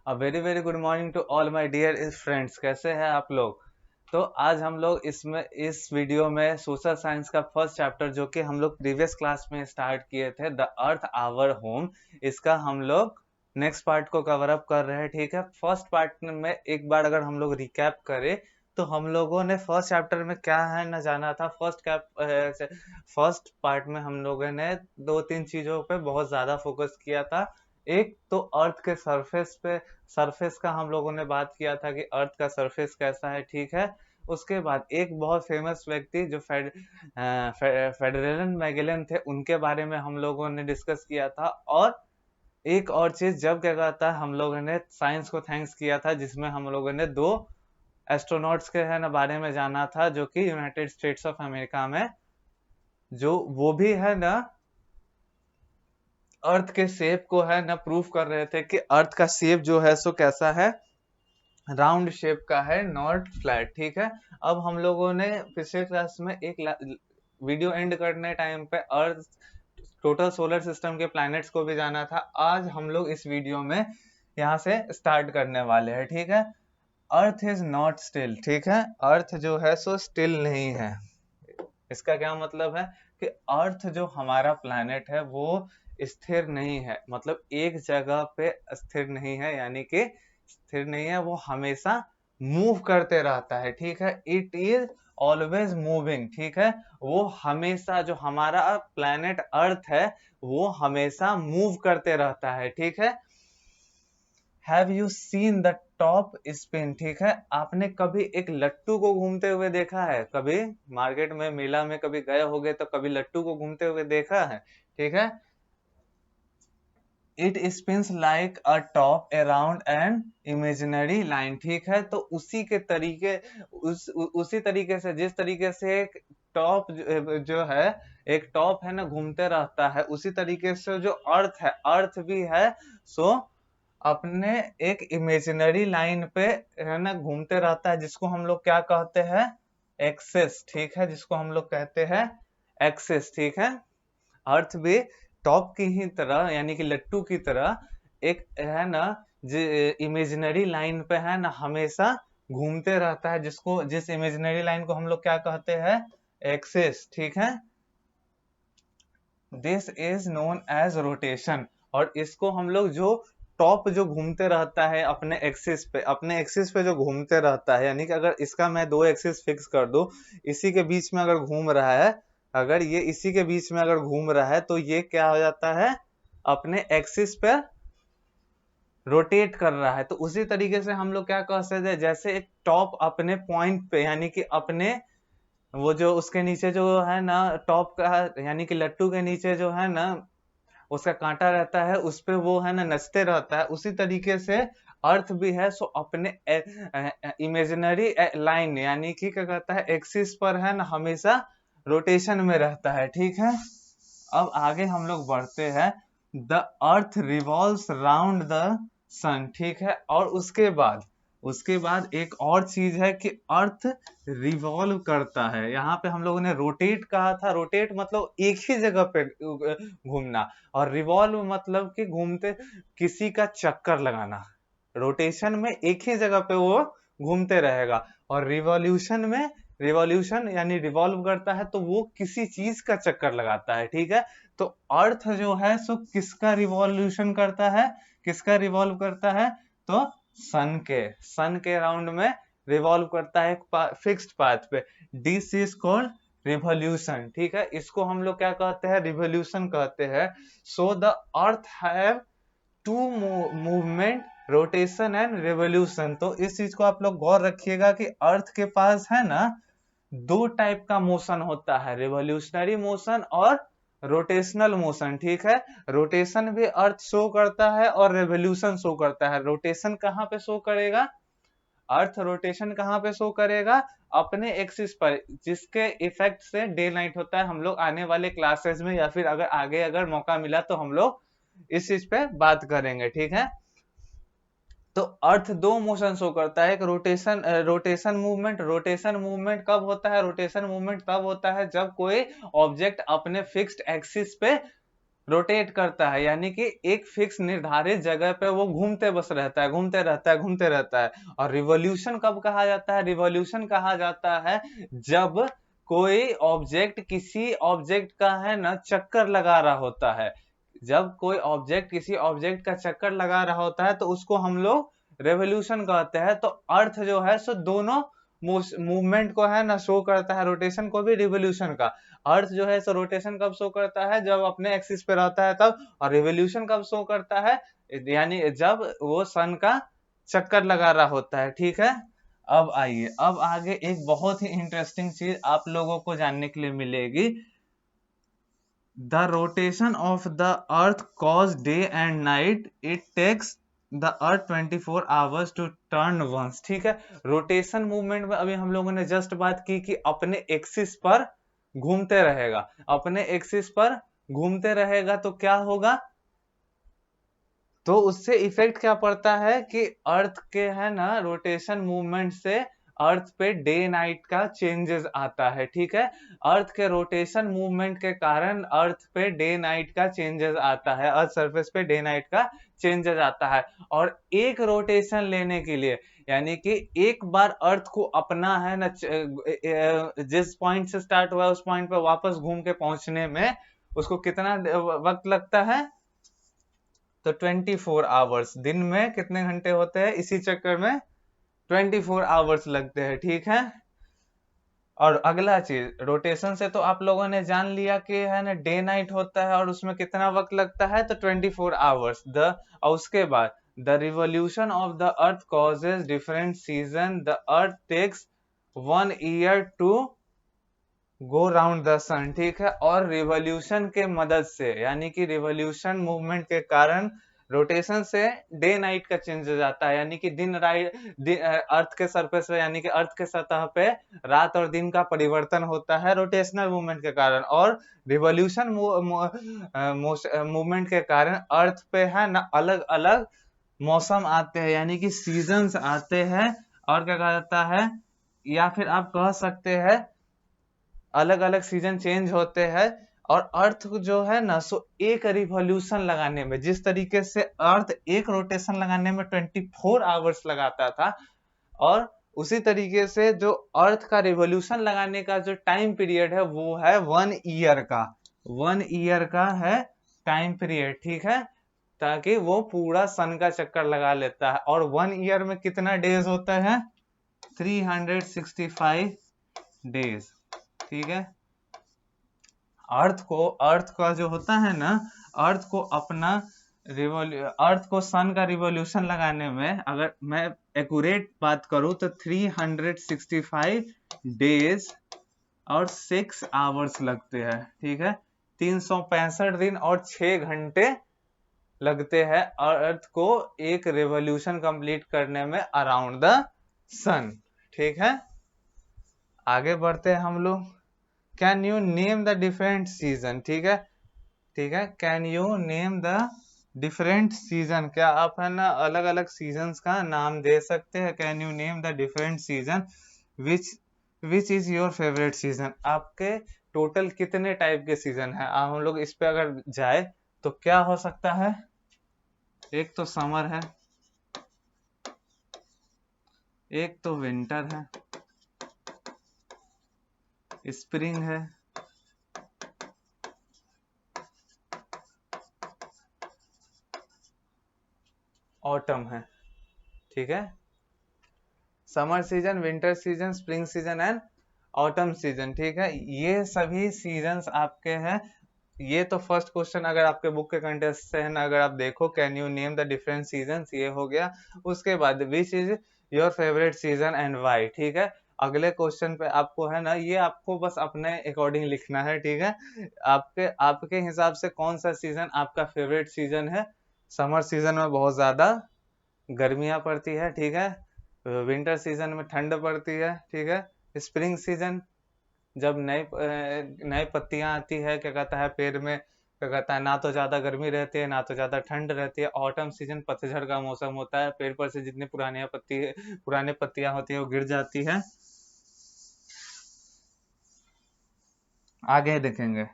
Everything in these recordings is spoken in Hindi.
A very very good morning to all my dear friends. कैसे हैं आप लोग? तो आज हम लोग इस वीडियो में सोशल साइंस का फर्स्ट चैप्टर जो कि हम लोग प्रीवियस क्लास में स्टार्ट किए थे, द अर्थ आवर होम, इसका हम लोग नेक्स्ट पार्ट को कवर अप कर रहे हैं। ठीक है, फर्स्ट पार्ट में एक बार अगर हम लोग रिकैप करें तो हम लोगों ने फर्स्ट चैप्टर में क्या है ना जाना था। फर्स्ट पार्ट में हम लोगों ने दो तीन चीजों पे बहुत ज्यादा फोकस किया था। एक तो अर्थ के सरफेस का हम लोगों ने बात किया था कि अर्थ का सरफेस कैसा है। ठीक है, उसके बाद एक बहुत फेमस व्यक्ति जो फेडरलन मैगेलन थे, उनके बारे में हम लोगों ने डिस्कस किया था। और एक और चीज, जब क्या कहता है, हम लोगों ने साइंस को थैंक्स किया था, जिसमें हम लोगों ने दो एस्ट्रोनॉट्स के है ना बारे में जाना था, जो कि यूनाइटेड स्टेट्स ऑफ अमेरिका में, जो वो भी है ना अर्थ के शेप को है ना प्रूफ कर रहे थे कि अर्थ का शेप जो है सो कैसा है, राउंड शेप का है, नॉट फ्लैट। ठीक है, अब हम लोगों ने पिछले क्लास में एक वीडियो एंड करने टाइम पे अर्थ टोटल सोलर सिस्टम के प्लैनेट्स को भी जाना था। आज हम लोग इस वीडियो में यहाँ से स्टार्ट करने वाले हैं। ठीक है, अर्थ इज नॉट स्टिल। ठीक है, अर्थ जो है सो स्टिल नहीं है। इसका क्या मतलब है कि अर्थ जो हमारा प्लैनेट है वो स्थिर नहीं है, मतलब एक जगह पे स्थिर नहीं है, यानी कि स्थिर नहीं है, वो हमेशा मूव करते रहता है। ठीक है, इट इज ऑलवेज मूविंग। ठीक है, वो हमेशा, जो हमारा प्लैनेट अर्थ है वो हमेशा मूव करते रहता है। ठीक है, have you seen the top spin? ठीक है, आपने कभी एक लट्टू को घूमते हुए देखा है? कभी मार्केट में, मेला में कभी गए होगे तो कभी लट्टू को घूमते हुए देखा है। ठीक है, it spins like a top around an imaginary line. ठीक है, तो उसी तरीके से, जिस तरीके से एक टॉप जो है, एक टॉप है ना घूमते रहता है, उसी तरीके से जो अर्थ है, अर्थ भी है सो अपने एक इमेजिनरी लाइन पे है ना घूमते रहता है, जिसको हम लोग क्या कहते हैं, एक्सेस। ठीक है, जिसको हम लोग कहते हैं एक्सेस। ठीक है, अर्थ भी टॉप की ही तरह, यानी कि लट्टू की तरह एक है ना इमेजिनरी लाइन पे है ना हमेशा घूमते रहता है, जिस इमेजिनरी लाइन को हम लोग क्या कहते हैं, एक्सेस। ठीक है, this is known as rotation. और इसको हम लोग, जो टॉप जो घूमते रहता है अपने एक्सिस पे जो घूमते रहता है, यानी कि अगर इसका मैं दो एक्सिस फिक्स कर दूं, इसी के बीच में अगर घूम रहा है, अगर ये इसी के बीच में अगर घूम रहा है तो ये क्या हो जाता है, अपने एक्सिस पे रोटेट कर रहा है। तो उसी तरीके से हम लोग क्या कह सकते हैं, जैसे एक टॉप अपने पॉइंट पे, यानी कि अपने वो जो उसके नीचे जो है ना टॉप का, यानी कि लट्टू के नीचे जो है ना उसका कांटा रहता है, उस पे वो है ना नचते रहता है, उसी तरीके से अर्थ भी है सो अपने इमेजिनरी लाइन, यानी कि क्या कहता है, एक्सिस पर है ना हमेशा रोटेशन में रहता है। ठीक है, अब आगे हम लोग बढ़ते हैं। The earth revolves round the sun. ठीक है, और उसके बाद एक और चीज है कि अर्थ रिवॉल्व करता है। यहाँ पे हम लोगों ने रोटेट कहा था, रोटेट मतलब एक ही जगह पे घूमना, और रिवॉल्व मतलब कि घूमते, किसी का चक्कर लगाना। रोटेशन में एक ही जगह पे वो घूमते रहेगा, और रिवॉल्यूशन यानी रिवॉल्व करता है तो वो किसी चीज का चक्कर लगाता है। ठीक है, तो अर्थ जो है सो किसका रिवॉल्यूशन करता है, किसका रिवॉल्व करता है, तो सन के राउंड में रिवॉल्व करता है एक फिक्स्ड पाथ पे। This is called revolution. ठीक है, इसको हम लोग क्या कहते हैं, रिवॉल्यूशन कहते हैं। So the earth have two movement, rotation and revolution. तो इस चीज को आप लोग गौर रखिएगा कि अर्थ के पास है ना दो टाइप का मोशन होता है, रिवॉल्यूशनरी मोशन और रोटेशनल मोशन। ठीक है, रोटेशन भी अर्थ शो करता है और रेवोल्यूशन शो करता है। रोटेशन कहाँ पे शो करेगा, अर्थ रोटेशन कहाँ पे शो करेगा, अपने एक्सिस पर, जिसके इफेक्ट से डे नाइट होता है। हम लोग आने वाले क्लासेस में या फिर अगर आगे अगर मौका मिला तो हम लोग इस चीज पे बात करेंगे। ठीक है, तो अर्थ दो मोशन शो करता है, एक रोटेशन मूवमेंट कब होता है, रोटेशन मूवमेंट तब होता है जब कोई ऑब्जेक्ट अपने फिक्स्ड एक्सिस पे रोटेट करता है, यानी कि एक फिक्स निर्धारित जगह पे वो घूमते बस रहता है, घूमते रहता है, घूमते रहता है। और रिवॉल्यूशन कब कहा जाता है? रिवॉल्यूशन कहा जाता है जब कोई ऑब्जेक्ट किसी ऑब्जेक्ट का है ना चक्कर लगा रहा होता है। जब कोई ऑब्जेक्ट किसी ऑब्जेक्ट का चक्कर लगा रहा होता है तो उसको हम लोग रेवोल्यूशन कहते हैं। तो अर्थ जो है सो दोनों मूवमेंट को है ना शो करता है, रोटेशन को भी, रिवोल्यूशन का। अर्थ जो है सो रोटेशन कब शो करता है? जब अपने एक्सिस पे रहता है तब। और रिवोल्यूशन कब शो करता है? यानी जब वो सन का चक्कर लगा रहा होता है। ठीक है, अब आइए, अब आगे एक बहुत ही इंटरेस्टिंग चीज आप लोगों को जानने के लिए मिलेगी। The rotation of the earth cause day and night. It takes the earth 24 hours to turn once. ठीक है, रोटेशन मूवमेंट में अभी हम लोगों ने जस्ट बात की कि अपने एक्सिस पर घूमते रहेगा। अपने एक्सिस पर घूमते रहेगा तो क्या होगा? तो उससे इफेक्ट क्या पड़ता है कि अर्थ के है ना रोटेशन मूवमेंट से अर्थ पे डे नाइट का चेंजेस आता है। ठीक है, अर्थ के रोटेशन मूवमेंट के कारण अर्थ पे डे नाइट का चेंजेस आता है, अर्थ सरफेस पे डे नाइट का चेंजेस आता है। और एक रोटेशन लेने के लिए, यानी कि एक बार अर्थ को अपना है ना जिस पॉइंट से स्टार्ट हुआ उस पॉइंट पे वापस घूम के पहुंचने में उसको कितना वक्त लगता है? तो 24 आवर्स। दिन में कितने घंटे होते हैं? इसी चक्कर में 24 आवर्स लगते हैं। ठीक है, और अगला चीज, रोटेशन से तो आप लोगों ने जान लिया कि है ना डे नाइट होता है और उसमें कितना वक्त लगता है, तो 24 आवर्स। और उसके बाद the revolution of the earth causes different season. The earth takes 1 year to go round the sun. ठीक है, और रिवॉल्यूशन के मदद से, यानी कि रिवॉल्यूशन मूवमेंट के कारण रोटेशन से डे नाइट का चेंज हो जाता है, यानी कि दिन राइट अर्थ के सरफेस पे, यानी कि अर्थ के सतह पे रात और दिन का परिवर्तन होता है रोटेशनल मूवमेंट के कारण। और रिवॉल्यूशन मूवमेंट के कारण अर्थ पे है ना अलग अलग मौसम आते हैं, यानी कि सीजन्स आते हैं। और क्या कहा जाता है, या फिर आप कह सकते हैं अलग अलग सीजन चेंज होते हैं। और अर्थ जो है ना सो एक रिवॉल्यूशन लगाने में, जिस तरीके से अर्थ एक रोटेशन लगाने में 24 आवर्स लगाता था, और उसी तरीके से जो अर्थ का रिवॉल्यूशन लगाने का जो टाइम पीरियड है वो है 1 ईयर का। 1 ईयर का है टाइम पीरियड। ठीक है, ताकि वो पूरा सन का चक्कर लगा लेता है। और 1 ईयर में कितना डेज होता है? 365 डेज। ठीक है, अर्थ का जो होता है ना, अर्थ को अपना अर्थ को सन का रिवॉल्यूशन लगाने में, अगर मैं एक्यूरेट बात करूं तो 365 डेज और 6 आवर्स लगते हैं। ठीक है, 365 दिन और 6 घंटे लगते हैं अर्थ को एक रिवॉल्यूशन कंप्लीट करने में अराउंड द सन। ठीक है, आगे बढ़ते हैं हम लोग। Can you name the different season? ठीक है, ठीक है, can you name the different season? क्या आप है ना अलग अलग सीजन्स का नाम दे सकते हैं? Can you name the different season? Which which is your favourite season? आपके टोटल कितने टाइप के सीजन है? हम लोग इस पे अगर जाए तो क्या हो सकता है? एक तो समर है, एक तो विंटर है, स्प्रिंग है, ऑटम है। ठीक है, summer season, winter season, spring season and autumn season. ठीक है, ये सभी सीजन्स आपके हैं। ये तो फर्स्ट क्वेश्चन अगर आपके बुक के कंटेस्ट से है ना, अगर आप देखो can you name the different seasons, ये हो गया। उसके बाद which is your favourite season and why? ठीक है, अगले क्वेश्चन पे आपको है ना, ये आपको बस अपने अकॉर्डिंग लिखना है। ठीक है, आपके आपके हिसाब से कौन सा सीजन आपका फेवरेट सीजन है? समर सीजन में बहुत ज्यादा गर्मियां पड़ती है। ठीक है, विंटर सीजन में ठंड पड़ती है। ठीक है, स्प्रिंग सीजन जब नई नई पत्तियां आती है, क्या कहता है पेड़ में, क्या कहता है ना तो ज्यादा गर्मी रहती है ना तो ज्यादा ठंड रहती है। ऑटम सीजन पतझड़ का मौसम होता है, पेड़ पर से जितनी पुराने पत्तियां होती है वो गिर जाती है। आगे देखेंगे।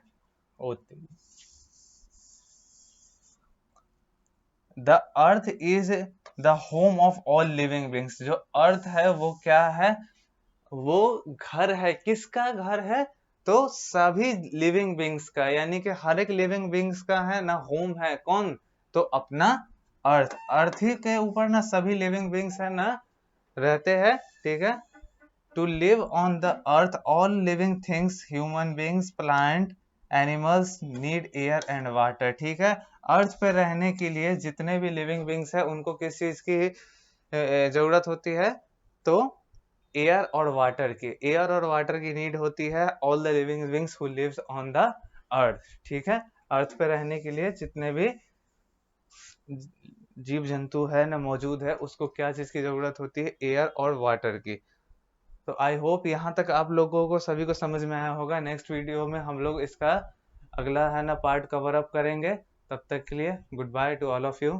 The earth is the home of all living beings. जो अर्थ है वो क्या है, वो घर है। किसका घर है, तो सभी लिविंग बींग्स का, यानी कि हर एक लिविंग बींग्स का है ना होम है कौन, तो अपना अर्थ। अर्थ ही के ऊपर ना सभी लिविंग बींग्स है ना रहते हैं, ठीक है। To live on the earth all living things, human beings, plant, animals need air and water, ठीक है। अर्थ पे रहने के लिए जितने भी लिविंग बींग्स है उनको किस चीज की जरूरत होती है, तो एयर और वाटर की, एयर और वाटर की नीड होती है all the living beings who lives on the earth, ठीक है। अर्थ पे रहने के लिए जितने भी जीव जंतु है ना मौजूद है, उसको क्या चीज की जरूरत होती है, एयर और वाटर की। तो आई होप यहाँ तक आप लोगों को सभी को समझ में आया होगा। नेक्स्ट वीडियो में हम लोग इसका अगला है ना पार्ट कवर अप करेंगे। तब तक के लिए good by two all of you.